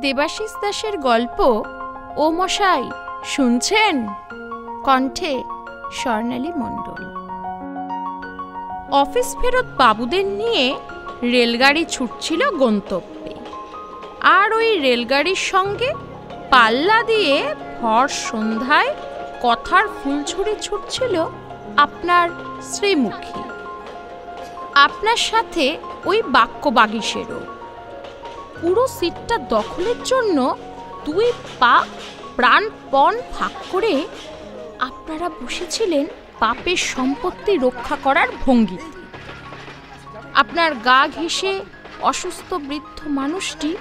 দেবাশিস দাসের গল্প ও মশাই শুনছেন? কণ্ঠে স্বর্ণালী মণ্ডল। অফিস ফেরত বাবুদের নিয়ে রেলগাড়ি ছুটছিল গন্তব্যে, আর ওই রেলগাড়ির সঙ্গে পাল্লা দিয়ে ভর সন্ধ্যায় কথার ফুলঝুরি ছুটছিল আপনার শ্রীমুখী। আপনার সাথে ওই বাক্যবাগীশেরও। পুরো সিটটা দখলের জন্য 2 পা প্রাণপণ ফাঁক করে আপনারা বসেছিলেন পাপের সম্পত্তি রক্ষা করার ভঙ্গিতে। আপনার গা ঘেঁষে অসুস্থ বৃদ্ধ মানুষটি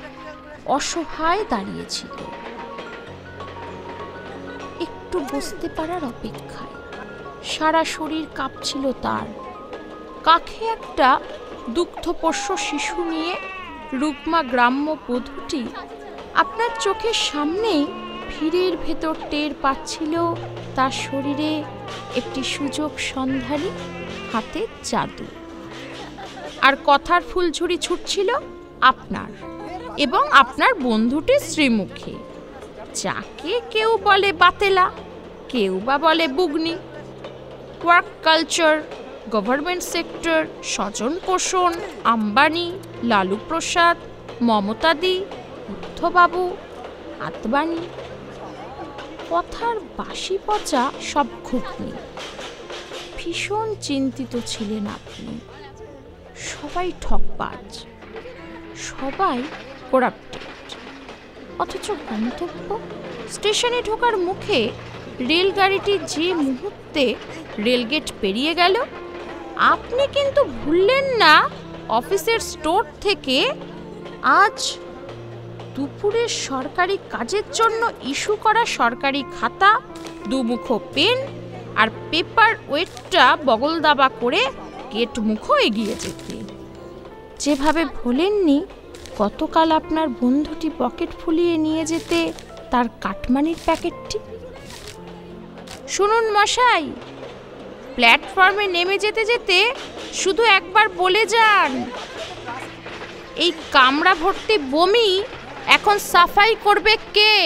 অসহায় দাঁড়িয়েছিল, একটু বসতে পারার অপেক্ষায়। সারা শরীর কাঁপছিল তার। কাঁখে একটা দুগ্ধপোষ্য শিশু নিয়ে রুকমা গ্রাম্য বধূটি আপনার চোখের সামনেই ভিড়ের ভেতর টের পাচ্ছিল তার শরীরে একটি সুযোগ সন্ধানী হাতের জাদু। আর কথার ফুলঝুরি ছুটছিল আপনার এবং আপনার বন্ধুটির শ্রীমুখে, যাকে কেউ বলে বাতেলা, কেউ বা বলে বুগনি। ওয়ার্ক কালচার, গভর্নমেন্ট সেক্টর, স্বজন পোষণ, আম্বানি, লালু প্রসাদ, মমতাদি, বুদ্ধবাবু, আদবানি, কথার বাসি পচা সব ঘুগনি। ভীষণ চিন্তিত ছিলেন আপনি। সবাই ঠকবাজ, সবাই করাপ্টেড, অথচ গন্তব্য স্টেশনে ঢোকার মুখে রেলগাড়িটি যে মুহূর্তে রেলগেট পেরিয়ে গেল, আপনি কিন্তু ভুললেন না অফিসের স্টোর থেকে আজ দুপুরের সরকারি কাজের জন্য ইস্যু করা সরকারি খাতা, 2 মুখো পেন আর পেপার ওয়েটটা বগল দাবা করে গেট মুখো এগিয়ে যেতে। যেভাবে ভোলেননি গতকাল আপনার বন্ধুটি পকেট ফুলিয়ে নিয়ে যেতে তার কাটমানির প্যাকেটটি। শুনুন মশাই, প্ল্যাটফর্মে নেমে যেতে যেতে শুধু একবার বলে যান, এই কামড়া ভর্তি বমি এখন সাফাই করবে কে?